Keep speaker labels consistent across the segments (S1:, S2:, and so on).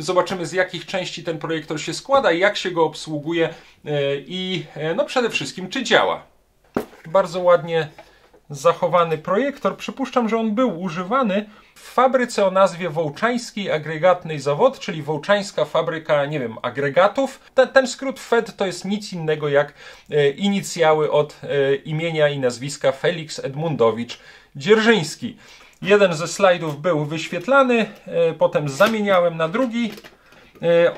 S1: Zobaczymy, z jakich części ten projektor się składa, jak się go obsługuje i no przede wszystkim, czy działa. Bardzo ładnie zachowany projektor. Przypuszczam, że on był używany w fabryce o nazwie Wołczański Agregatny Zawod, czyli Wołczańska Fabryka, nie wiem, agregatów. Ten skrót FED to jest nic innego jak inicjały od imienia i nazwiska Felix Edmundowicz Dzierżyński. Jeden ze slajdów był wyświetlany, potem zamieniałem na drugi.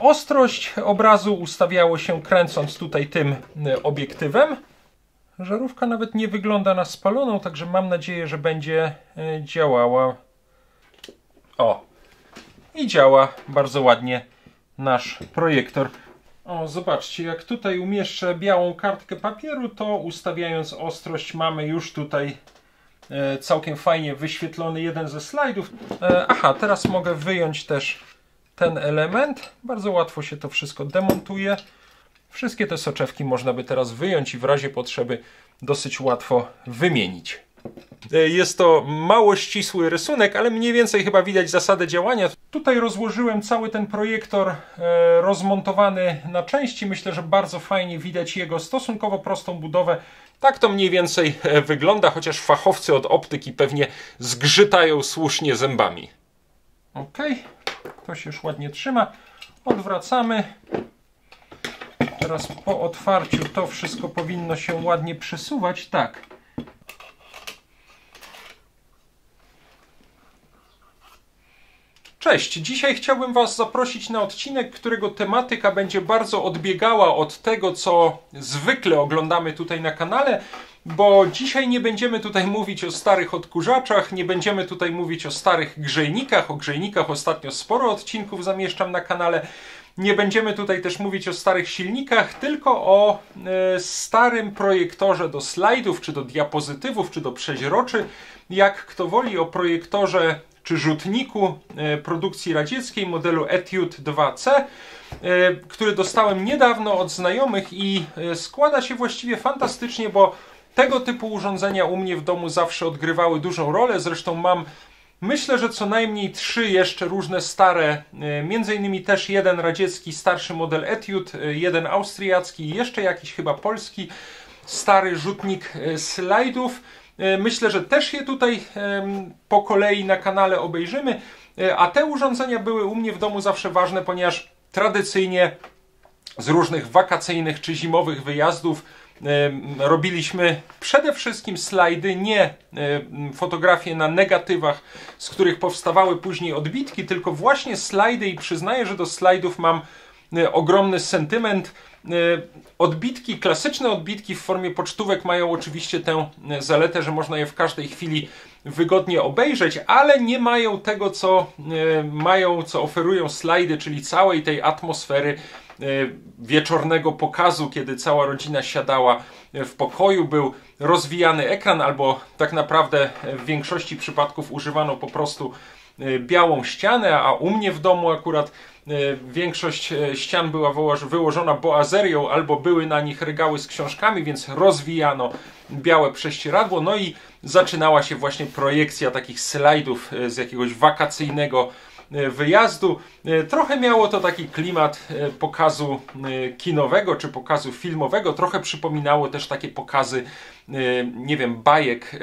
S1: Ostrość obrazu ustawiało się kręcąc tutaj tym obiektywem. Żarówka nawet nie wygląda na spaloną, także mam nadzieję, że będzie działała. O! I działa bardzo ładnie nasz projektor. O, zobaczcie, jak tutaj umieszczę białą kartkę papieru, to ustawiając ostrość mamy już tutaj całkiem fajnie wyświetlony jeden ze slajdów. Aha, teraz mogę wyjąć też ten element. Bardzo łatwo się to wszystko demontuje. Wszystkie te soczewki można by teraz wyjąć i w razie potrzeby dosyć łatwo wymienić. Jest to mało ścisły rysunek, ale mniej więcej chyba widać zasadę działania. Tutaj rozłożyłem cały ten projektor rozmontowany na części. Myślę, że bardzo fajnie widać jego stosunkowo prostą budowę. Tak to mniej więcej wygląda, chociaż fachowcy od optyki pewnie zgrzytają słusznie zębami. Ok, to się już ładnie trzyma. Odwracamy. Teraz po otwarciu to wszystko powinno się ładnie przesuwać. Tak. Cześć! Dzisiaj chciałbym Was zaprosić na odcinek, którego tematyka będzie bardzo odbiegała od tego, co zwykle oglądamy tutaj na kanale, bo dzisiaj nie będziemy tutaj mówić o starych odkurzaczach, nie będziemy tutaj mówić o starych grzejnikach. O grzejnikach ostatnio sporo odcinków zamieszczam na kanale. Nie będziemy tutaj też mówić o starych silnikach, tylko o starym projektorze do slajdów, czy do diapozytywów, czy do przeźroczy, jak kto woli, o projektorze czy rzutniku produkcji radzieckiej modelu Etude 2C, który dostałem niedawno od znajomych i składa się właściwie fantastycznie, bo tego typu urządzenia u mnie w domu zawsze odgrywały dużą rolę. Zresztą mam, myślę, że co najmniej 3 jeszcze różne stare, między innymi też jeden radziecki starszy model Etude, jeden austriacki i jeszcze jakiś chyba polski stary rzutnik slajdów. Myślę, że też je tutaj po kolei na kanale obejrzymy, a te urządzenia były u mnie w domu zawsze ważne, ponieważ tradycyjnie z różnych wakacyjnych czy zimowych wyjazdów robiliśmy przede wszystkim slajdy, nie fotografie na negatywach, z których powstawały później odbitki, tylko właśnie slajdy i przyznaję, że do slajdów mam ogromny sentyment. Odbitki, klasyczne odbitki w formie pocztówek mają oczywiście tę zaletę, że można je w każdej chwili wygodnie obejrzeć, ale nie mają tego, co oferują slajdy, czyli całej tej atmosfery wieczornego pokazu, kiedy cała rodzina siadała w pokoju, był rozwijany ekran, albo tak naprawdę w większości przypadków używano po prostu białą ścianę, a u mnie w domu akurat większość ścian była wyłożona boazerią, albo były na nich regały z książkami, więc rozwijano białe prześcieradło, no i zaczynała się właśnie projekcja takich slajdów z jakiegoś wakacyjnego wyjazdu. Trochę miało to taki klimat pokazu kinowego czy pokazu filmowego, trochę przypominało też takie pokazy, nie wiem, bajek,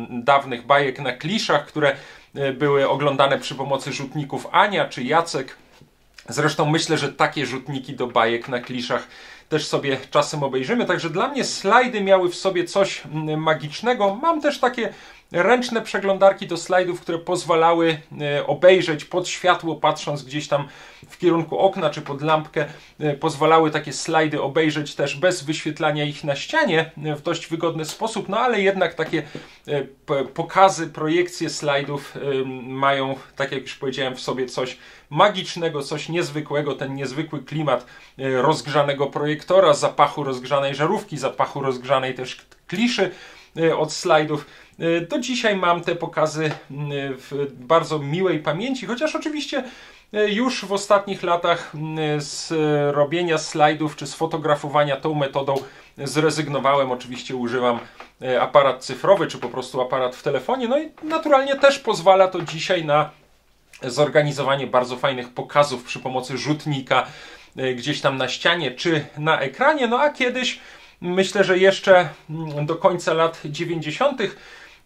S1: dawnych bajek na kliszach, które były oglądane przy pomocy rzutników Ania czy Jacek. Zresztą myślę, że takie rzutniki do bajek na kliszach też sobie czasem obejrzymy. Także dla mnie slajdy miały w sobie coś magicznego. Mam też takie ręczne przeglądarki do slajdów, które pozwalały obejrzeć pod światło, patrząc gdzieś tam w kierunku okna czy pod lampkę, pozwalały takie slajdy obejrzeć też bez wyświetlania ich na ścianie w dość wygodny sposób, no ale jednak takie pokazy, projekcje slajdów mają, tak jak już powiedziałem, w sobie coś magicznego, coś niezwykłego, ten niezwykły klimat rozgrzanego projektora, zapachu rozgrzanej żarówki, zapachu rozgrzanej też kliszy od slajdów. Do dzisiaj mam te pokazy w bardzo miłej pamięci, chociaż oczywiście już w ostatnich latach z robienia slajdów czy z fotografowania tą metodą zrezygnowałem. Oczywiście używam aparat cyfrowy czy po prostu aparat w telefonie, no i naturalnie też pozwala to dzisiaj na zorganizowanie bardzo fajnych pokazów przy pomocy rzutnika gdzieś tam na ścianie czy na ekranie. No a kiedyś, myślę, że jeszcze do końca lat 90.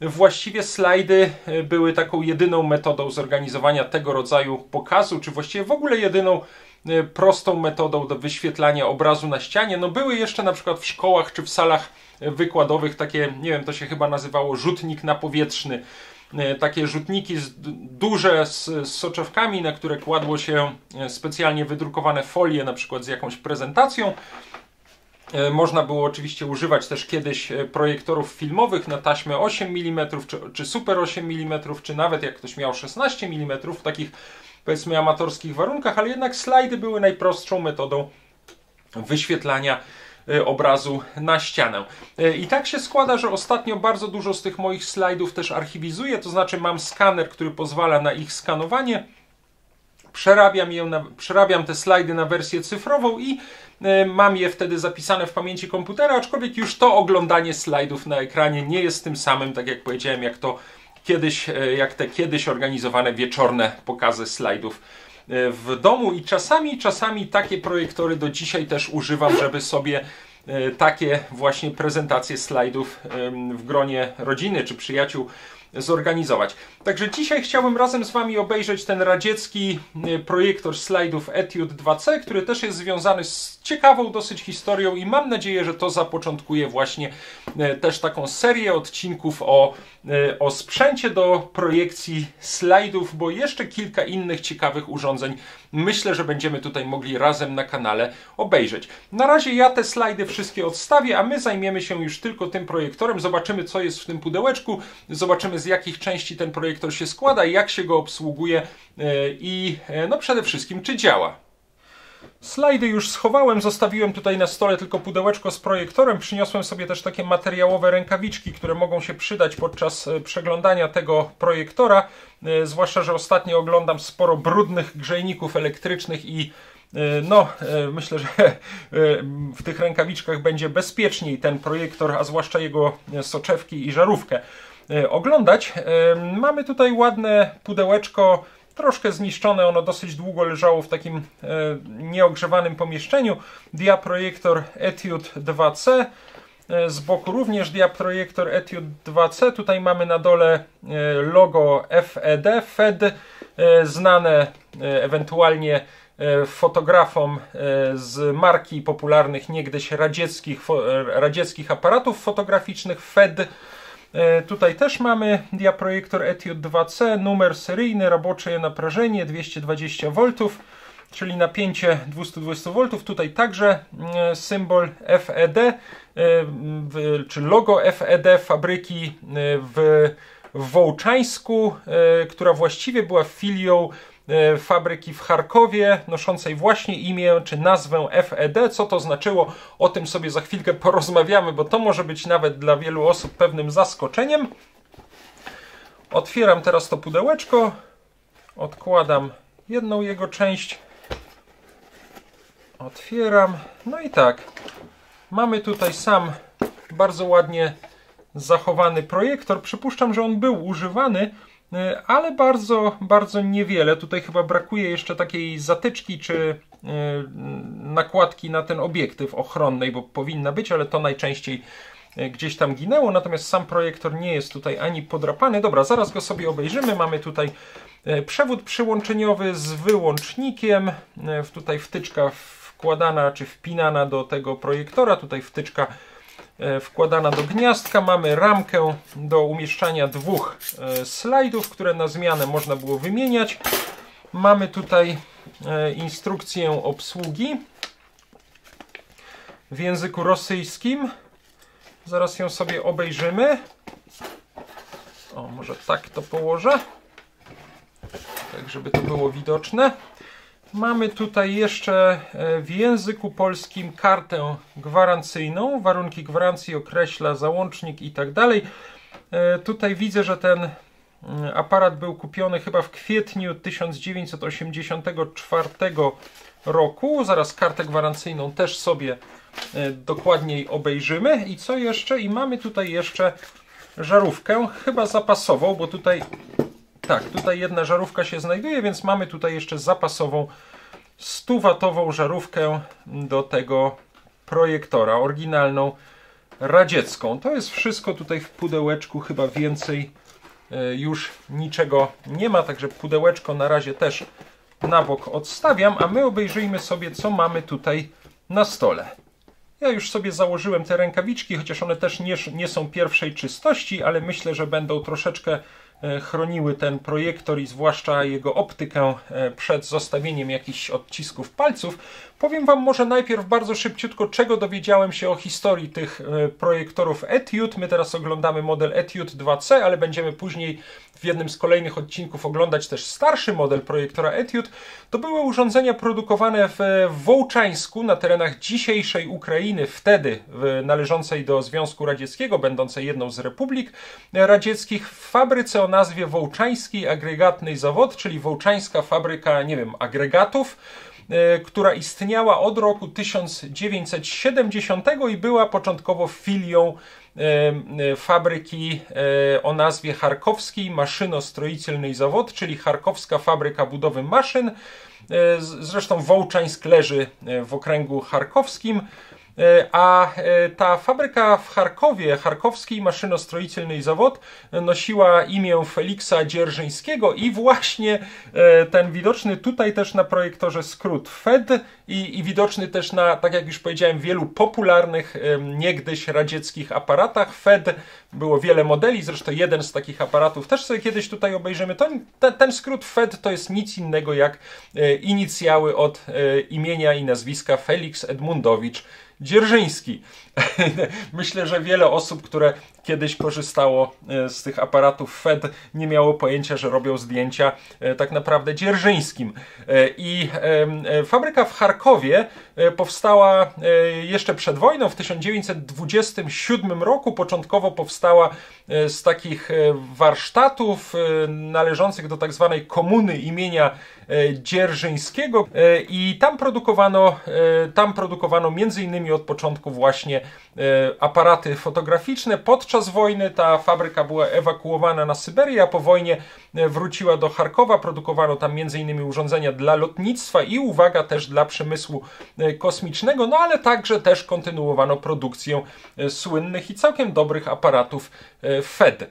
S1: właściwie slajdy były taką jedyną metodą zorganizowania tego rodzaju pokazu, czy właściwie w ogóle jedyną prostą metodą do wyświetlania obrazu na ścianie. No były jeszcze na przykład w szkołach czy w salach wykładowych takie, nie wiem, to się chyba nazywało rzutnik napowietrzny. Takie rzutniki duże z soczewkami, na które kładło się specjalnie wydrukowane folie, na przykład z jakąś prezentacją. Można było oczywiście używać też kiedyś projektorów filmowych na taśmę 8 mm, czy Super 8 mm, czy nawet jak ktoś miał 16 mm w takich, powiedzmy, amatorskich warunkach, ale jednak slajdy były najprostszą metodą wyświetlania obrazu na ścianę. I tak się składa, że ostatnio bardzo dużo z tych moich slajdów też archiwizuję, to znaczy mam skaner, który pozwala na ich skanowanie, przerabiam te slajdy na wersję cyfrową i mam je wtedy zapisane w pamięci komputera, aczkolwiek już to oglądanie slajdów na ekranie nie jest tym samym, tak jak powiedziałem, jak te kiedyś organizowane wieczorne pokazy slajdów w domu. I czasami takie projektory do dzisiaj też używam, żeby sobie takie właśnie prezentacje slajdów w gronie rodziny czy przyjaciół zorganizować. Także dzisiaj chciałbym razem z Wami obejrzeć ten radziecki projektor slajdów Etude 2C, który też jest związany z ciekawą dosyć historią i mam nadzieję, że to zapoczątkuje właśnie też taką serię odcinków o sprzęcie do projekcji slajdów, bo jeszcze kilka innych ciekawych urządzeń myślę, że będziemy tutaj mogli razem na kanale obejrzeć. Na razie ja te slajdy wszystkie odstawię, a my zajmiemy się już tylko tym projektorem. Zobaczymy, co jest w tym pudełeczku, zobaczymy, z jakich części ten projektor się składa, jak się go obsługuje i no przede wszystkim, czy działa. Slajdy już schowałem, zostawiłem tutaj na stole tylko pudełeczko z projektorem. Przyniosłem sobie też takie materiałowe rękawiczki, które mogą się przydać podczas przeglądania tego projektora. Zwłaszcza, że ostatnio oglądam sporo brudnych grzejników elektrycznych i no, myślę, że w tych rękawiczkach będzie bezpieczniej ten projektor, a zwłaszcza jego soczewki i żarówkę oglądać. Mamy tutaj ładne pudełeczko, troszkę zniszczone, ono dosyć długo leżało w takim nieogrzewanym pomieszczeniu. Diaprojektor Etude 2C, z boku również diaprojektor Etude 2C. Tutaj mamy na dole logo FED, znane ewentualnie fotografom z marki popularnych niegdyś radzieckich aparatów fotograficznych FED. Tutaj też mamy diaprojektor Etude 2C, numer seryjny, robocze naprężenie 220 V, czyli napięcie 220 V. Tutaj także symbol FED, czy logo FED fabryki w Wołczańsku, która właściwie była filią fabryki w Charkowie, noszącej właśnie imię czy nazwę FED. Co to znaczyło? O tym sobie za chwilkę porozmawiamy, bo to może być nawet dla wielu osób pewnym zaskoczeniem. Otwieram teraz to pudełeczko, odkładam jedną jego część, otwieram, no i tak, mamy tutaj sam bardzo ładnie zachowany projektor. Przypuszczam, że on był używany, ale bardzo niewiele. Tutaj chyba brakuje jeszcze takiej zatyczki czy nakładki na ten obiektyw ochronnej, bo powinna być, ale to najczęściej gdzieś tam ginęło. Natomiast sam projektor nie jest tutaj ani podrapany. Dobra, zaraz go sobie obejrzymy. Mamy tutaj przewód przyłączeniowy z wyłącznikiem. Tutaj wtyczka wkładana czy wpinana do tego projektora. Tutaj wtyczka wkładana do gniazdka. Mamy ramkę do umieszczania dwóch slajdów, które na zmianę można było wymieniać. Mamy tutaj instrukcję obsługi w języku rosyjskim. Zaraz ją sobie obejrzymy. O, może tak to położę, tak żeby to było widoczne. Mamy tutaj jeszcze w języku polskim kartę gwarancyjną. Warunki gwarancji określa załącznik i tak dalej. Tutaj widzę, że ten aparat był kupiony chyba w kwietniu 1984 roku. Zaraz kartę gwarancyjną też sobie dokładniej obejrzymy. I co jeszcze? I mamy tutaj jeszcze żarówkę, chyba zapasową, bo tutaj tak, tutaj jedna żarówka się znajduje, więc mamy tutaj jeszcze zapasową 100-watową żarówkę do tego projektora, oryginalną radziecką. To jest wszystko tutaj w pudełeczku, chyba więcej już niczego nie ma, także pudełeczko na razie też na bok odstawiam, a my obejrzyjmy sobie, co mamy tutaj na stole. Ja już sobie założyłem te rękawiczki, chociaż one też nie są pierwszej czystości, ale myślę, że będą troszeczkę chroniły ten projektor i zwłaszcza jego optykę przed zostawieniem jakichś odcisków palców. Powiem Wam może najpierw bardzo szybciutko, czego dowiedziałem się o historii tych projektorów Etude. My teraz oglądamy model Etude 2C, ale będziemy później w jednym z kolejnych odcinków oglądać też starszy model projektora Etude. To były urządzenia produkowane w Wołczańsku na terenach dzisiejszej Ukrainy, wtedy należącej do Związku Radzieckiego, będącej jedną z republik radzieckich, w fabryce o nazwie Wołczański Agregatny Zawod, czyli Wołczańska Fabryka, nie wiem, agregatów, która istniała od roku 1970 i była początkowo filią fabryki o nazwie Charkowski Maszynostroitelny Zawod, czyli Charkowska Fabryka Budowy Maszyn. Zresztą Wołczańsk leży w okręgu charkowskim, a ta fabryka w Charkowie, Charkowski Maszynostroitelny Zawod, nosiła imię Feliksa Dzierżyńskiego i właśnie ten widoczny tutaj też na projektorze skrót FED i widoczny też na, tak jak już powiedziałem, wielu popularnych niegdyś radzieckich aparatach FED. Było wiele modeli, zresztą jeden z takich aparatów też sobie kiedyś tutaj obejrzymy. Ten skrót FED to jest nic innego jak inicjały od imienia i nazwiska Feliks Edmundowicz Dzierżyński. Myślę, że wiele osób, które kiedyś korzystało z tych aparatów FED, nie miało pojęcia, że robią zdjęcia tak naprawdę Dzierżyńskim. I fabryka w Charkowie powstała jeszcze przed wojną, w 1927 roku. Początkowo powstała z takich warsztatów należących do tak zwanej komuny imienia Dzierżyńskiego i tam produkowano między innymi od początku właśnie aparaty fotograficzne. Podczas wojny ta fabryka była ewakuowana na Syberię, a po wojnie wróciła do Charkowa. Produkowano tam m.in. urządzenia dla lotnictwa i, uwaga, też dla przemysłu kosmicznego, no ale także też kontynuowano produkcję słynnych i całkiem dobrych aparatów FED.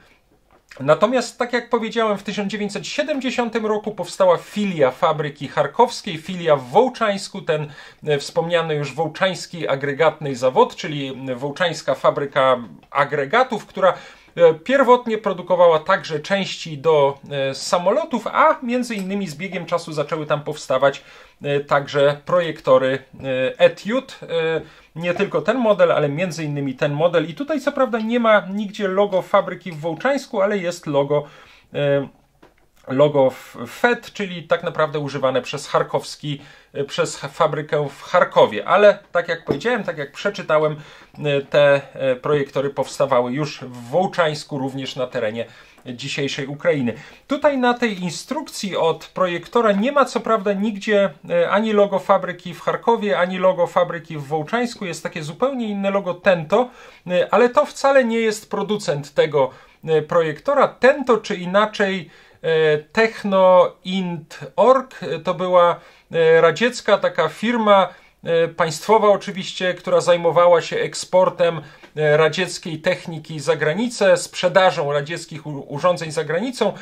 S1: Natomiast, tak jak powiedziałem, w 1970 roku powstała filia fabryki charkowskiej, filia w Wołczańsku, ten wspomniany już Wołczański Agregatny Zawod, czyli Wołczańska Fabryka Agregatów, która pierwotnie produkowała także części do samolotów, a między innymi z biegiem czasu zaczęły tam powstawać także projektory Etude. Nie tylko ten model, ale między innymi ten model. I tutaj co prawda nie ma nigdzie logo fabryki w Wołczańsku, ale jest logo FED, czyli tak naprawdę używane przez fabrykę w Charkowie. Ale tak jak powiedziałem, tak jak przeczytałem, te projektory powstawały już w Wołczańsku, również na terenie dzisiejszej Ukrainy. Tutaj na tej instrukcji od projektora nie ma co prawda nigdzie ani logo fabryki w Charkowie, ani logo fabryki w Wołczańsku. Jest takie zupełnie inne logo Tento, ale to wcale nie jest producent tego projektora. Tento, czy inaczej Techno-Int.org, to była radziecka taka firma państwowa oczywiście, która zajmowała się eksportem radzieckiej techniki za granicę, sprzedażą radzieckich urządzeń za granicą,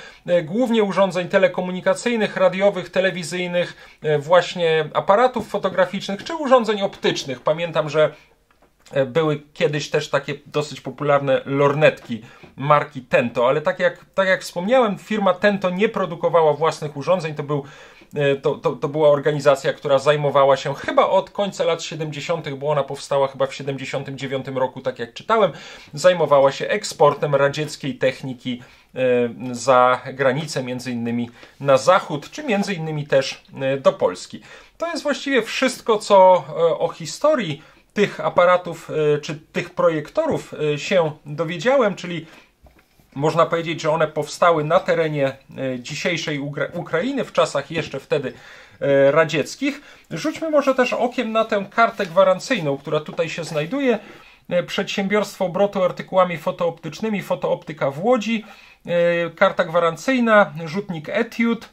S1: głównie urządzeń telekomunikacyjnych, radiowych, telewizyjnych, właśnie aparatów fotograficznych czy urządzeń optycznych. Pamiętam, że były kiedyś też takie dosyć popularne lornetki marki Tento, ale tak jak wspomniałem, firma Tento nie produkowała własnych urządzeń. To była organizacja, która zajmowała się chyba od końca lat 70., bo ona powstała chyba w 79 roku, tak jak czytałem, zajmowała się eksportem radzieckiej techniki za granicę, między innymi na zachód, czy między innymi też do Polski. To jest właściwie wszystko, co o historii tych aparatów, czy tych projektorów się dowiedziałem, czyli można powiedzieć, że one powstały na terenie dzisiejszej Ukrainy, w czasach jeszcze wtedy radzieckich. Rzućmy może też okiem na tę kartę gwarancyjną, która tutaj się znajduje. Przedsiębiorstwo obrotu artykułami fotooptycznymi, Fotooptyka w Łodzi, karta gwarancyjna, rzutnik Etiud,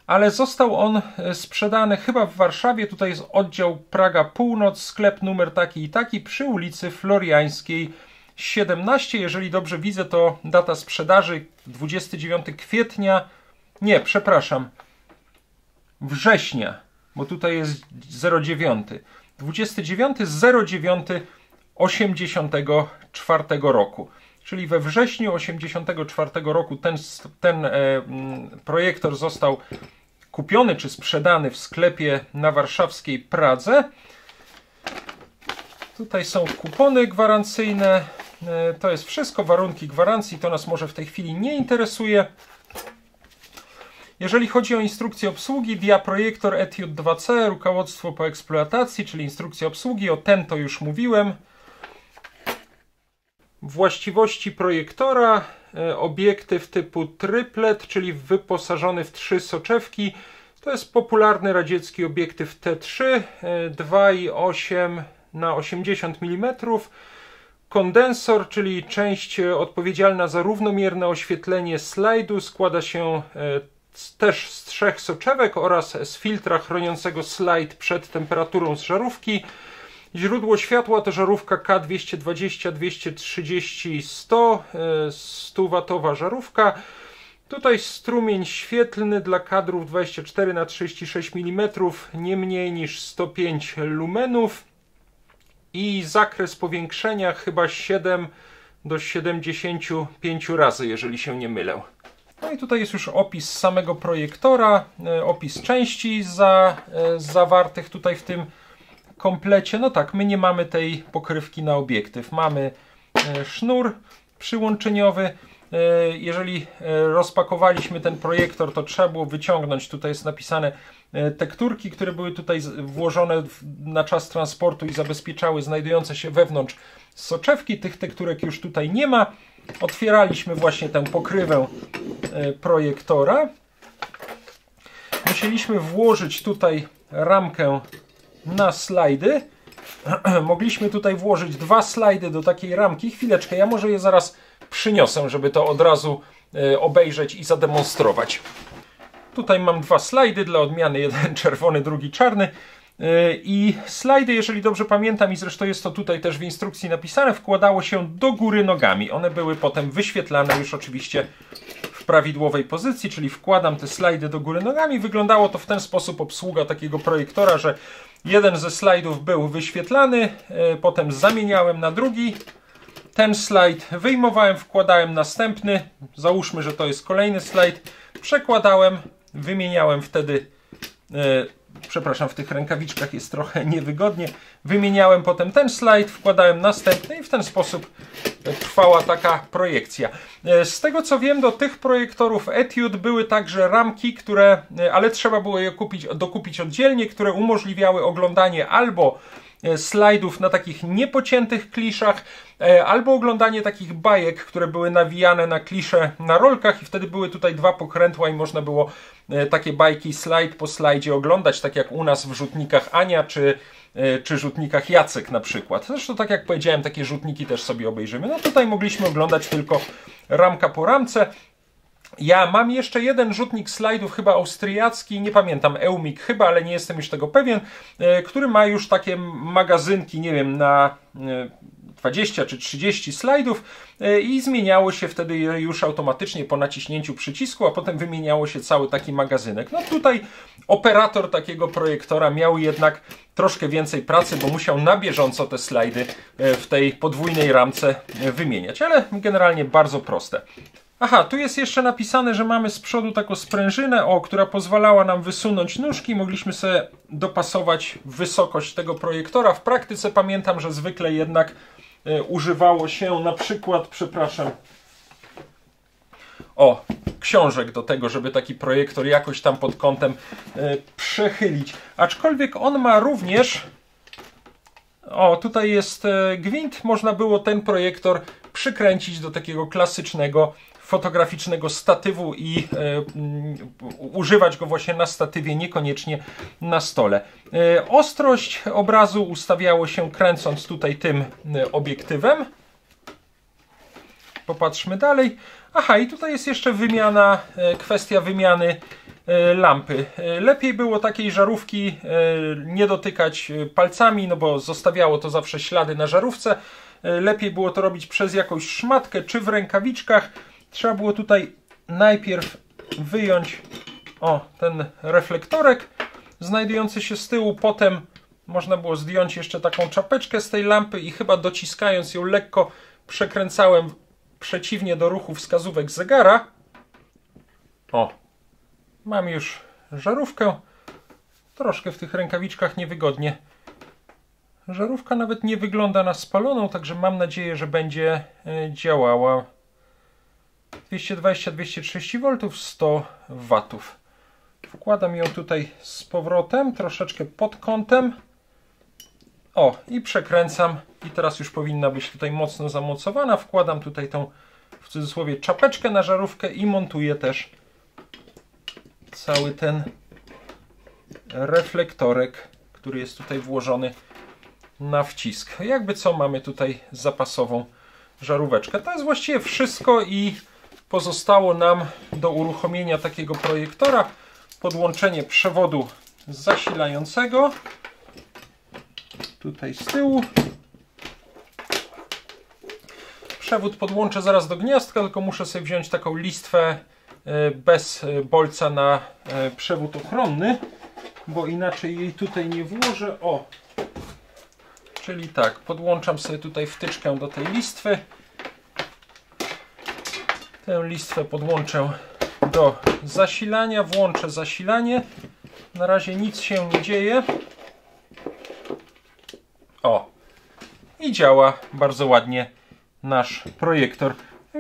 S1: ale został on sprzedany chyba w Warszawie. Tutaj jest oddział Praga Północ, sklep numer taki i taki przy ulicy Floriańskiej 17. Jeżeli dobrze widzę, to data sprzedaży 29 kwietnia, nie, przepraszam, września, bo tutaj jest 09. 29.09.84 roku. Czyli we wrześniu 1984 roku ten projektor został kupiony czy sprzedany w sklepie na warszawskiej Pradze. Tutaj są kupony gwarancyjne. To jest wszystko, warunki gwarancji, to nas może w tej chwili nie interesuje. Jeżeli chodzi o instrukcję obsługi, Diaprojektor Etiud 2C, rukoładztwo po eksploatacji, czyli instrukcja obsługi, o ten to już mówiłem. Właściwości projektora, obiektyw typu triplet, czyli wyposażony w 3 soczewki. To jest popularny radziecki obiektyw T3, 2,8 na 80 mm. Kondensor, czyli część odpowiedzialna za równomierne oświetlenie slajdu, składa się też z 3 soczewek oraz z filtra chroniącego slajd przed temperaturą z żarówki. Źródło światła to żarówka K220-230-100, 100W żarówka. Tutaj strumień świetlny dla kadrów 24 na 36 mm, nie mniej niż 105 lumenów i zakres powiększenia chyba 7 do 75 razy, jeżeli się nie mylę. No i tutaj jest już opis samego projektora, opis części zawartych tutaj w tym komplecie. No tak, my nie mamy tej pokrywki na obiektyw. Mamy sznur przyłączeniowy. Jeżeli rozpakowaliśmy ten projektor, to trzeba było wyciągnąć, tutaj jest napisane, tekturki, które były tutaj włożone na czas transportu i zabezpieczały znajdujące się wewnątrz soczewki. Tych tekturek już tutaj nie ma. Otwieraliśmy właśnie tę pokrywę projektora. Musieliśmy włożyć tutaj ramkę na slajdy. Mogliśmy tutaj włożyć 2 slajdy do takiej ramki. Chwileczkę, ja może je zaraz przyniosę, żeby to od razu obejrzeć i zademonstrować. Tutaj mam 2 slajdy dla odmiany, jeden czerwony, drugi czarny. I slajdy, jeżeli dobrze pamiętam, i zresztą jest to tutaj też w instrukcji napisane, wkładało się do góry nogami. One były potem wyświetlane już oczywiście w prawidłowej pozycji, czyli wkładam te slajdy do góry nogami. Wyglądało to w ten sposób, obsługa takiego projektora, że jeden ze slajdów był wyświetlany, potem zamieniałem na drugi. Ten slajd wyjmowałem, wkładałem następny. Załóżmy, że to jest kolejny slajd. Przekładałem, wymieniałem wtedy, przepraszam, w tych rękawiczkach jest trochę niewygodnie. Wymieniałem potem ten slajd, wkładałem następny i w ten sposób trwała taka projekcja. Z tego co wiem, do tych projektorów Etiud były także ramki, ale trzeba było je dokupić oddzielnie, które umożliwiały oglądanie albo slajdów na takich niepociętych kliszach, albo oglądanie takich bajek, które były nawijane na klisze na rolkach i wtedy były tutaj 2 pokrętła i można było takie bajki slajd po slajdzie oglądać, tak jak u nas w rzutnikach Ania czy rzutnikach Jacek na przykład. Zresztą tak jak powiedziałem, takie rzutniki też sobie obejrzymy. No tutaj mogliśmy oglądać tylko ramka po ramce. Ja mam jeszcze jeden rzutnik slajdów, chyba austriacki, nie pamiętam, Eumik chyba, ale nie jestem już tego pewien, który ma już takie magazynki, nie wiem, na 20 czy 30 slajdów i zmieniało się wtedy już automatycznie po naciśnięciu przycisku, a potem wymieniało się cały taki magazynek. No tutaj operator takiego projektora miał jednak troszkę więcej pracy, bo musiał na bieżąco te slajdy w tej podwójnej ramce wymieniać, ale generalnie bardzo proste. Aha, tu jest jeszcze napisane, że mamy z przodu taką sprężynę, która pozwalała nam wysunąć nóżki. Mogliśmy sobie dopasować wysokość tego projektora. W praktyce pamiętam, że zwykle jednak używało się na przykład, przepraszam, książek do tego, żeby taki projektor jakoś tam pod kątem przechylić. Aczkolwiek on ma również... tutaj jest gwint. Można było ten projektor przykręcić do takiego klasycznego fotograficznego statywu i używać go właśnie na statywie, niekoniecznie na stole. Ostrość obrazu ustawiało się kręcąc tutaj tym obiektywem. Popatrzmy dalej. Aha, i tutaj jest jeszcze wymiana, kwestia wymiany lampy. Lepiej było takiej żarówki nie dotykać palcami, no bo zostawiało to zawsze ślady na żarówce. Lepiej było to robić przez jakąś szmatkę czy w rękawiczkach. Trzeba było tutaj najpierw wyjąć ten reflektorek znajdujący się z tyłu. Potem można było zdjąć jeszcze taką czapeczkę z tej lampy i chyba dociskając ją lekko przekręcałem przeciwnie do ruchu wskazówek zegara. Mam już żarówkę. Troszkę w tych rękawiczkach niewygodnie. Żarówka nawet nie wygląda na spaloną, także mam nadzieję, że będzie działała. 220-230 V, 100 W. Wkładam ją tutaj z powrotem, troszeczkę pod kątem. I przekręcam. I teraz już powinna być tutaj mocno zamocowana. Wkładam tutaj tą, w cudzysłowie, czapeczkę na żarówkę i montuję też cały ten reflektorek, który jest tutaj włożony na wcisk. Jakby co, mamy tutaj zapasową żaróweczkę. To jest właściwie wszystko i pozostało nam do uruchomienia takiego projektora podłączenie przewodu zasilającego tutaj z tyłu. Przewód podłączę zaraz do gniazdka, tylko muszę sobie wziąć taką listwę bez bolca na przewód ochronny, bo inaczej jej tutaj nie włożę. Czyli tak, podłączam sobie tutaj wtyczkę do tej listwy. Tę listwę podłączę do zasilania, włączę zasilanie. Na razie nic się nie dzieje. I działa bardzo ładnie nasz projektor.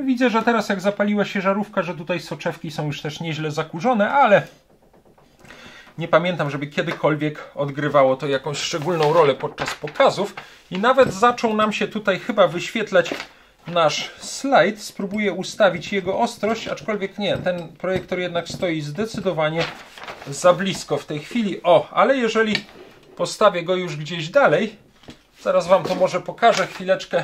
S1: Widzę, że teraz jak zapaliła się żarówka, że tutaj soczewki są już też nieźle zakurzone, ale nie pamiętam, żeby kiedykolwiek odgrywało to jakąś szczególną rolę podczas pokazów. I nawet zaczął nam się tutaj chyba wyświetlać nasz slajd. Spróbuję ustawić jego ostrość, aczkolwiek nie, ten projektor jednak stoi zdecydowanie za blisko w tej chwili. Ale jeżeli postawię go już gdzieś dalej, zaraz wam to może pokażę, chwileczkę.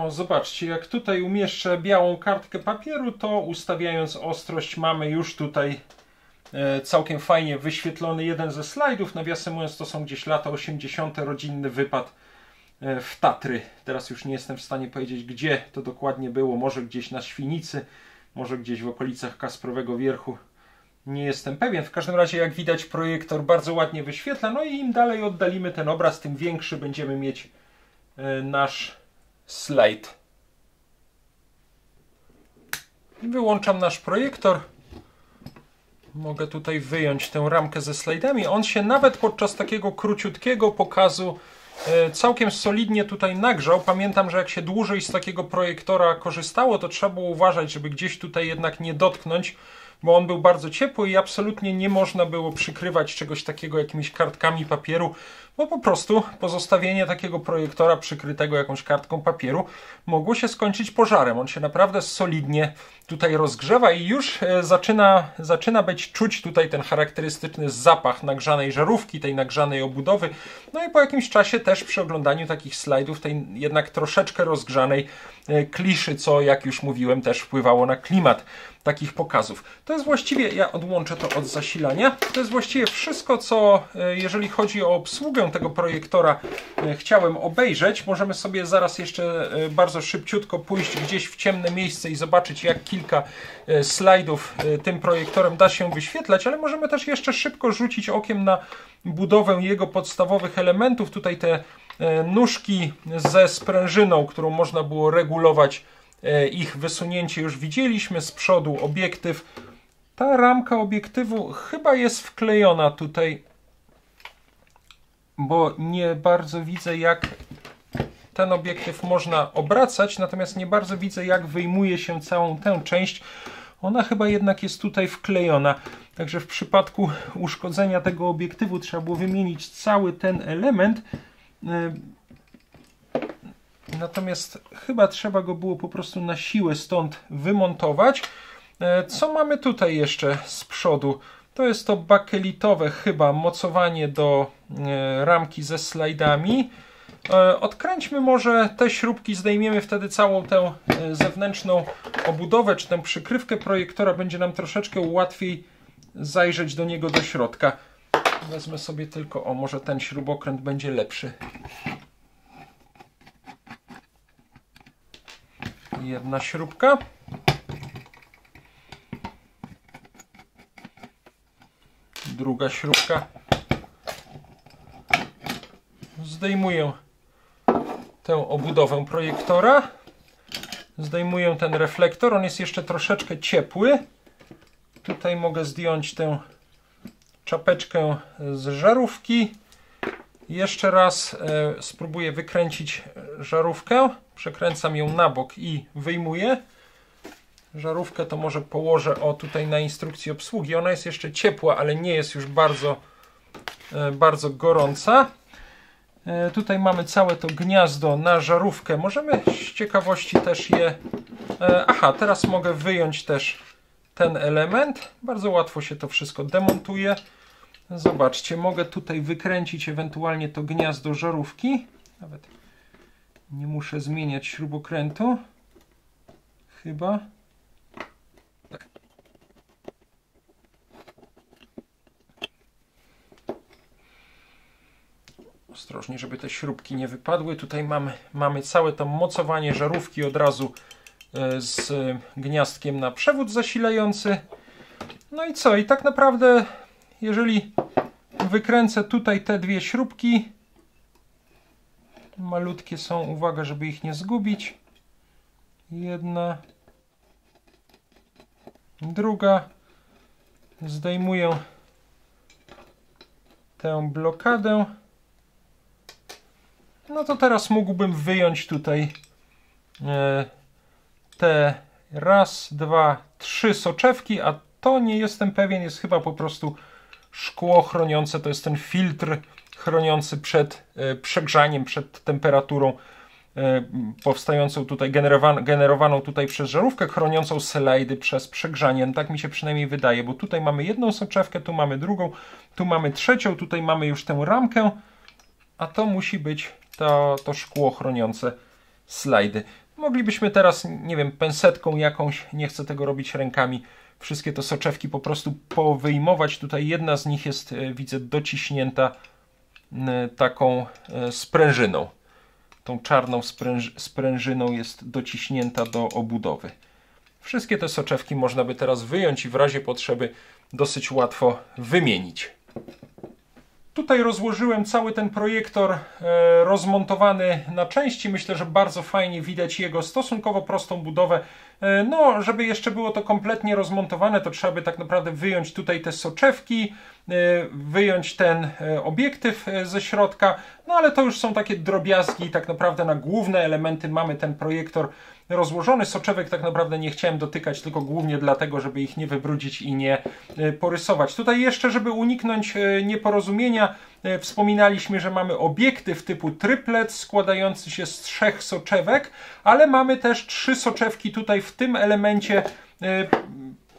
S1: Zobaczcie, jak tutaj umieszczę białą kartkę papieru, to ustawiając ostrość mamy już tutaj całkiem fajnie wyświetlony jeden ze slajdów. Nawiasem mówiąc, to są gdzieś lata 80. rodzinny wypad w Tatry. Teraz już nie jestem w stanie powiedzieć, gdzie to dokładnie było. Może gdzieś na Świnicy, może gdzieś w okolicach Kasprowego Wierchu. Nie jestem pewien. W każdym razie, jak widać, projektor bardzo ładnie wyświetla. No i im dalej oddalimy ten obraz, tym większy będziemy mieć nasz slajd. Wyłączam nasz projektor. Mogę tutaj wyjąć tę ramkę ze slajdami. On się nawet podczas takiego króciutkiego pokazu całkiem solidnie tutaj nagrzał. Pamiętam, że jak się dłużej z takiego projektora korzystało, to trzeba było uważać, żeby gdzieś tutaj jednak nie dotknąć, bo on był bardzo ciepły i absolutnie nie można było przykrywać czegoś takiego jakimiś kartkami papieru, bo po prostu pozostawienie takiego projektora przykrytego jakąś kartką papieru mogło się skończyć pożarem. On się naprawdę solidnie tutaj rozgrzewa i już zaczyna być czuć tutaj ten charakterystyczny zapach nagrzanej żarówki, tej nagrzanej obudowy. No i po jakimś czasie też przy oglądaniu takich slajdów tej jednak troszeczkę rozgrzanej kliszy, co jak już mówiłem też wpływało na klimat takich pokazów. To jest właściwie, ja odłączę to od zasilania, to jest właściwie wszystko, co jeżeli chodzi o obsługę tego projektora chciałem obejrzeć. Możemy sobie zaraz jeszcze bardzo szybciutko pójść gdzieś w ciemne miejsce i zobaczyć, jak kilka slajdów tym projektorem da się wyświetlać, ale możemy też jeszcze szybko rzucić okiem na budowę jego podstawowych elementów. Tutaj te nóżki ze sprężyną, którą można było regulować ich wysunięcie, już widzieliśmy. Z przodu obiektyw. Ta ramka obiektywu chyba jest wklejona tutaj, bo nie bardzo widzę, jak ten obiektyw można obracać, natomiast nie bardzo widzę, jak wyjmuje się całą tę część. Ona chyba jednak jest tutaj wklejona. Także w przypadku uszkodzenia tego obiektywu trzeba było wymienić cały ten element. Natomiast chyba trzeba go było po prostu na siłę stąd wymontować. Co mamy tutaj jeszcze z przodu? To jest to bakelitowe chyba mocowanie do ramki ze slajdami. Odkręćmy może te śrubki, zdejmiemy wtedy całą tę zewnętrzną obudowę, czy tę przykrywkę projektora, będzie nam troszeczkę łatwiej zajrzeć do niego do środka. Wezmę sobie tylko, o może ten śrubokręt będzie lepszy. Jedna śrubka. Druga śrubka. Zdejmuję tę obudowę projektora. Zdejmuję ten reflektor. On jest jeszcze troszeczkę ciepły. Tutaj mogę zdjąć tę czapeczkę z żarówki. Jeszcze raz spróbuję wykręcić żarówkę. Przekręcam ją na bok i wyjmuję. Żarówkę to może położę tutaj na instrukcji obsługi. Ona jest jeszcze ciepła, ale nie jest już bardzo gorąca. Tutaj mamy całe to gniazdo na żarówkę. Możemy z ciekawości też je... Aha, teraz mogę wyjąć też ten element. Bardzo łatwo się to wszystko demontuje. Zobaczcie, mogę tutaj wykręcić ewentualnie to gniazdo żarówki. Nawet nie muszę zmieniać śrubokrętu. Chyba. Tak. Ostrożnie, żeby te śrubki nie wypadły. Tutaj mamy całe to mocowanie żarówki od razu z gniazdkiem na przewód zasilający. No i co? I tak naprawdę, jeżeli wykręcę tutaj te dwie śrubki, malutkie są, uwaga, żeby ich nie zgubić. Jedna, druga. Zdejmuję tę blokadę. No to teraz mógłbym wyjąć tutaj te raz, dwa, trzy soczewki, a to nie jestem pewien, jest chyba po prostu szkło chroniące, to jest ten filtr chroniący przed przegrzaniem, przed temperaturą powstającą tutaj, generowaną tutaj przez żarówkę, chroniącą slajdy przez przegrzanie. No tak mi się przynajmniej wydaje, bo tutaj mamy jedną soczewkę, tu mamy drugą, tu mamy trzecią, tutaj mamy już tę ramkę, a to musi być to szkło chroniące slajdy. Moglibyśmy teraz, nie wiem, pensetką jakąś, nie chcę tego robić rękami, wszystkie te soczewki po prostu powyjmować. Tutaj jedna z nich jest, widzę, dociśnięta taką sprężyną. Tą czarną sprężyną jest dociśnięta do obudowy. Wszystkie te soczewki można by teraz wyjąć i w razie potrzeby dosyć łatwo wymienić. Tutaj rozłożyłem cały ten projektor rozmontowany na części. Myślę, że bardzo fajnie widać jego stosunkowo prostą budowę. No, żeby jeszcze było to kompletnie rozmontowane, to trzeba by tak naprawdę wyjąć tutaj te soczewki, wyjąć ten obiektyw ze środka. No ale to już są takie drobiazgi. Tak naprawdę na główne elementy mamy ten projektor rozłożony. Soczewek tak naprawdę nie chciałem dotykać, tylko głównie dlatego, żeby ich nie wybrudzić i nie porysować. Tutaj jeszcze, żeby uniknąć nieporozumienia, wspominaliśmy, że mamy obiektyw typu triplet składający się z 3 soczewek, ale mamy też 3 soczewki tutaj w tym elemencie.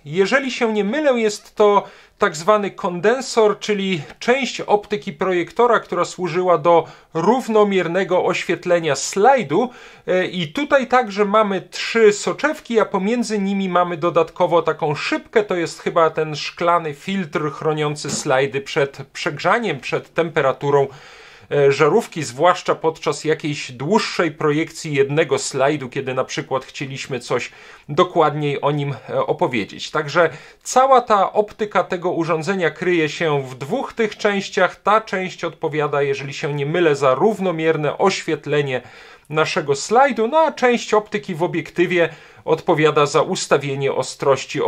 S1: Jeżeli się nie mylę, jest to tak zwany kondensor, czyli część optyki projektora, która służyła do równomiernego oświetlenia slajdu. I tutaj także mamy 3 soczewki, a pomiędzy nimi mamy dodatkowo taką szybkę. To jest chyba ten szklany filtr chroniący slajdy przed przegrzaniem, przed temperaturą żarówki, zwłaszcza podczas jakiejś dłuższej projekcji jednego slajdu, kiedy na przykład chcieliśmy coś dokładniej o nim opowiedzieć. Także cała ta optyka tego urządzenia kryje się w 2 tych częściach. Ta część odpowiada, jeżeli się nie mylę, za równomierne oświetlenie naszego slajdu, no a część optyki w obiektywie odpowiada za ustawienie ostrości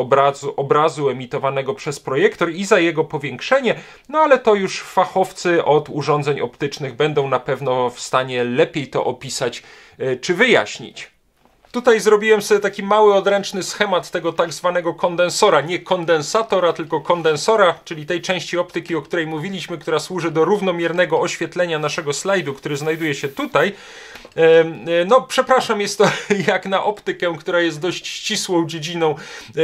S1: obrazu emitowanego przez projektor i za jego powiększenie, no ale to już fachowcy od urządzeń optycznych będą na pewno w stanie lepiej to opisać czy wyjaśnić. Tutaj zrobiłem sobie taki mały odręczny schemat tego tak zwanego kondensora. Nie kondensatora, tylko kondensora, czyli tej części optyki, o której mówiliśmy, która służy do równomiernego oświetlenia naszego slajdu, który znajduje się tutaj. No, przepraszam, jest to jak na optykę, która jest dość ścisłą dziedziną.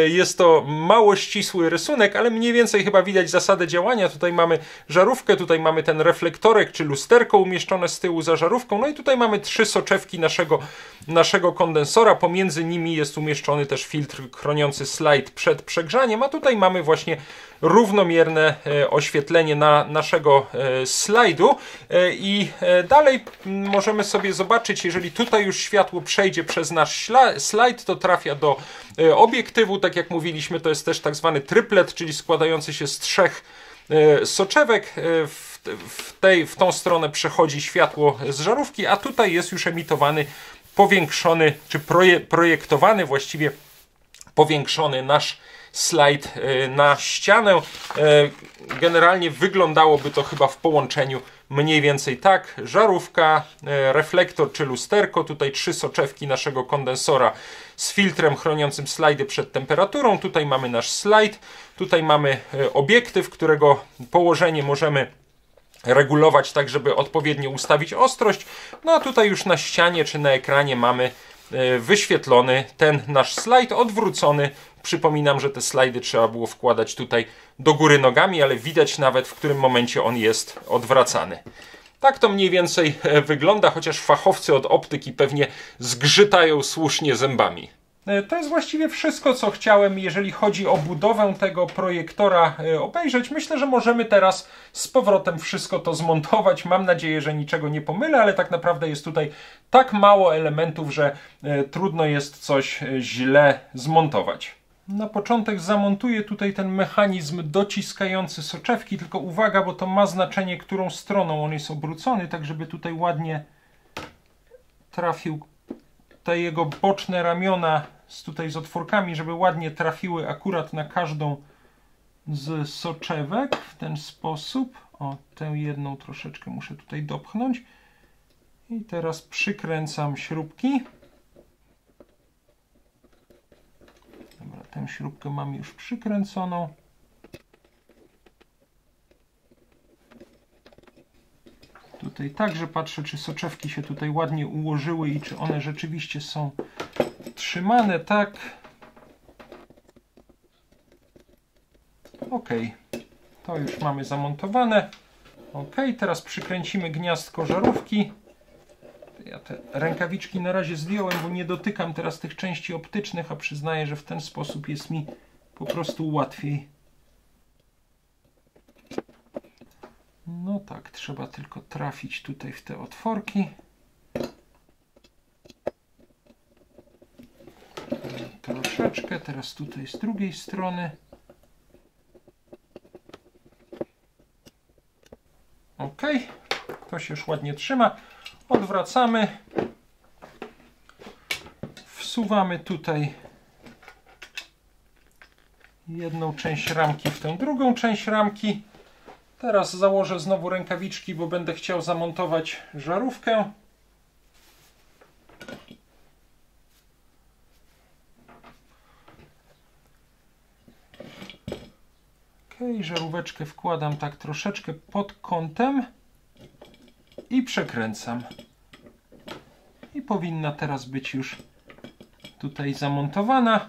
S1: Jest to mało ścisły rysunek, ale mniej więcej chyba widać zasadę działania. Tutaj mamy żarówkę, tutaj mamy ten reflektorek czy lusterko umieszczone z tyłu za żarówką. No i tutaj mamy 3 soczewki naszego kondensora. Pomiędzy nimi jest umieszczony też filtr chroniący slajd przed przegrzaniem, a tutaj mamy właśnie równomierne oświetlenie naszego slajdu i dalej możemy sobie zobaczyć, jeżeli tutaj już światło przejdzie przez nasz slajd, to trafia do obiektywu, tak jak mówiliśmy, to jest też tak zwany triplet, czyli składający się z 3 soczewek. W tą stronę przechodzi światło z żarówki, a tutaj jest już emitowany powiększony, czy projektowany właściwie powiększony nasz slajd na ścianę. Generalnie wyglądałoby to chyba w połączeniu mniej więcej tak. Żarówka, reflektor czy lusterko, tutaj 3 soczewki naszego kondensora z filtrem chroniącym slajdy przed temperaturą. Tutaj mamy nasz slajd, tutaj mamy obiektyw, którego położenie możemy regulować tak, żeby odpowiednio ustawić ostrość. No a tutaj już na ścianie czy na ekranie mamy wyświetlony ten nasz slajd odwrócony. Przypominam, że te slajdy trzeba było wkładać tutaj do góry nogami, ale widać nawet, w którym momencie on jest odwracany. Tak to mniej więcej wygląda, chociaż fachowcy od optyki pewnie zgrzytają słusznie zębami. To jest właściwie wszystko, co chciałem, jeżeli chodzi o budowę tego projektora obejrzeć. Myślę, że możemy teraz z powrotem wszystko to zmontować. Mam nadzieję, że niczego nie pomylę, ale tak naprawdę jest tutaj tak mało elementów, że trudno jest coś źle zmontować. Na początek zamontuję tutaj ten mechanizm dociskający soczewki, tylko uwaga, bo to ma znaczenie, którą stroną on jest obrócony, tak żeby tutaj ładnie trafił te jego boczne ramiona tutaj z otworkami, żeby ładnie trafiły akurat na każdą z soczewek w ten sposób. O, tę jedną troszeczkę muszę tutaj dopchnąć. I teraz przykręcam śrubki. Dobra, tę śrubkę mam już przykręconą. Tutaj także patrzę, czy soczewki się tutaj ładnie ułożyły i czy one rzeczywiście są trzymane, tak. Ok, to już mamy zamontowane. Ok, teraz przykręcimy gniazdko żarówki. Ja te rękawiczki na razie zdjąłem, bo nie dotykam teraz tych części optycznych, a przyznaję, że w ten sposób jest mi po prostu łatwiej. No tak, trzeba tylko trafić tutaj w te otworki. Troszeczkę, teraz tutaj z drugiej strony. Ok, to się już ładnie trzyma. Odwracamy. Wsuwamy tutaj jedną część ramki w tę drugą część ramki. Teraz założę znowu rękawiczki, bo będę chciał zamontować żarówkę. Ok, żaróweczkę wkładam tak troszeczkę pod kątem i przekręcam. I powinna teraz być już tutaj zamontowana.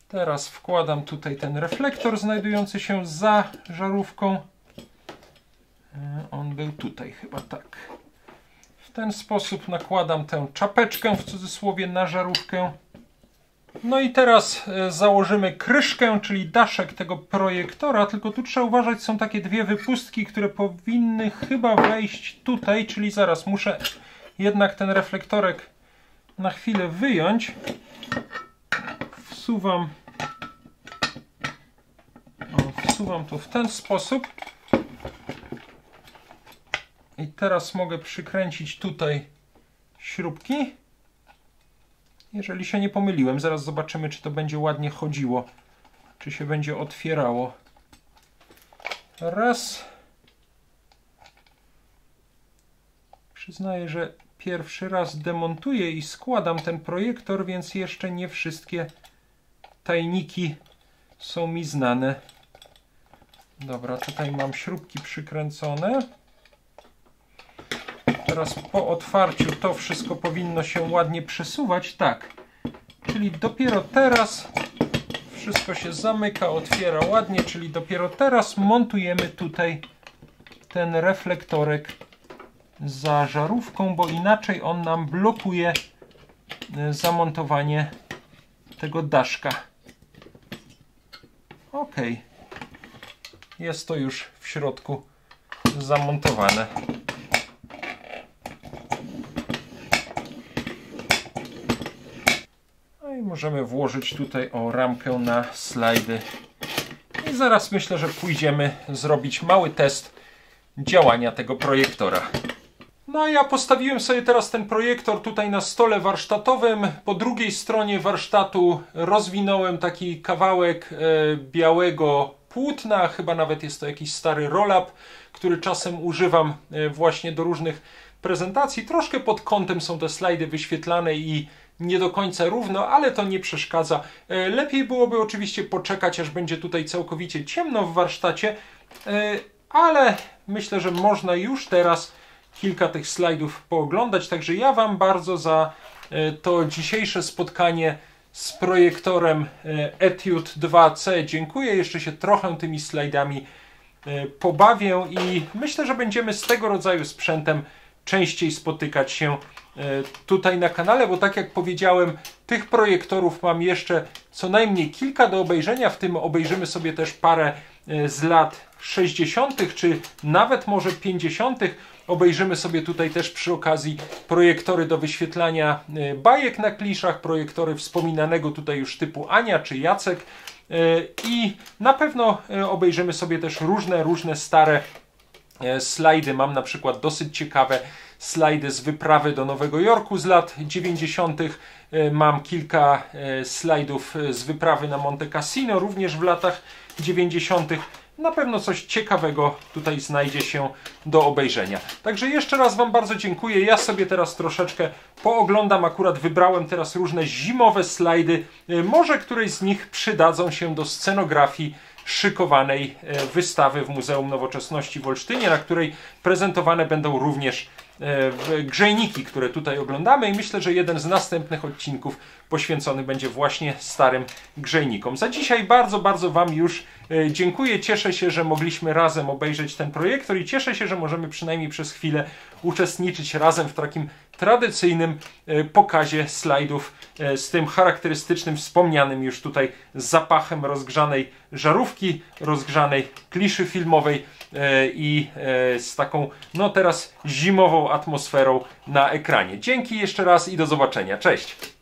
S1: Teraz wkładam tutaj ten reflektor znajdujący się za żarówką. On był tutaj chyba, tak. W ten sposób nakładam tę czapeczkę w cudzysłowie na żarówkę. No i teraz założymy kryszkę, czyli daszek tego projektora, tylko tu trzeba uważać, są takie 2 wypustki, które powinny chyba wejść tutaj, czyli zaraz muszę jednak ten reflektorek na chwilę wyjąć. Wsuwam to w ten sposób. I teraz mogę przykręcić tutaj śrubki. Jeżeli się nie pomyliłem, zaraz zobaczymy, czy to będzie ładnie chodziło, czy się będzie otwierało. Raz. Przyznaję, że pierwszy raz demontuję i składam ten projektor, więc jeszcze nie wszystkie tajniki są mi znane. Dobra, tutaj mam śrubki przykręcone. Teraz po otwarciu to wszystko powinno się ładnie przesuwać. Tak, czyli dopiero teraz wszystko się zamyka, otwiera ładnie, czyli dopiero teraz montujemy tutaj ten reflektorek za żarówką, bo inaczej on nam blokuje zamontowanie tego daszka. Ok, jest to już w środku zamontowane. No i możemy włożyć tutaj ramkę na slajdy. I zaraz myślę, że pójdziemy zrobić mały test działania tego projektora. No a ja postawiłem sobie teraz ten projektor tutaj na stole warsztatowym. Po drugiej stronie warsztatu rozwinąłem taki kawałek białego płótna. Chyba nawet jest to jakiś stary roll-up, który czasem używam właśnie do różnych prezentacji. Troszkę pod kątem są te slajdy wyświetlane i nie do końca równo, ale to nie przeszkadza. Lepiej byłoby oczywiście poczekać, aż będzie tutaj całkowicie ciemno w warsztacie, ale myślę, że można już teraz kilka tych slajdów pooglądać. Także ja Wam bardzo za to dzisiejsze spotkanie z projektorem Etude 2C dziękuję. Jeszcze się trochę tymi slajdami pobawię i myślę, że będziemy z tego rodzaju sprzętem częściej spotykać się tutaj na kanale, bo tak jak powiedziałem, tych projektorów mam jeszcze co najmniej kilka do obejrzenia, w tym obejrzymy sobie też parę z lat 60., czy nawet może 50. Obejrzymy sobie tutaj też przy okazji projektory do wyświetlania bajek na kliszach, projektory wspominanego tutaj już typu Ania czy Jacek i na pewno obejrzymy sobie też różne stare slajdy. Mam na przykład dosyć ciekawe slajdy z wyprawy do Nowego Jorku z lat 90. Mam kilka slajdów z wyprawy na Monte Cassino również w latach 90. Na pewno coś ciekawego tutaj znajdzie się do obejrzenia. Także jeszcze raz Wam bardzo dziękuję. Ja sobie teraz troszeczkę pooglądam. Akurat wybrałem teraz różne zimowe slajdy. Może któreś z nich przydadzą się do scenografii szykowanej wystawy w Muzeum Nowoczesności w Olsztynie, na której prezentowane będą również grzejniki, które tutaj oglądamy i myślę, że jeden z następnych odcinków poświęcony będzie właśnie starym grzejnikom. Za dzisiaj bardzo Wam już dziękuję. Cieszę się, że mogliśmy razem obejrzeć ten projektor i cieszę się, że możemy przynajmniej przez chwilę uczestniczyć razem w takim tradycyjnym pokazie slajdów z tym charakterystycznym, wspomnianym już tutaj zapachem rozgrzanej żarówki, rozgrzanej kliszy filmowej i z taką no teraz zimową atmosferą na ekranie. Dzięki jeszcze raz i do zobaczenia. Cześć!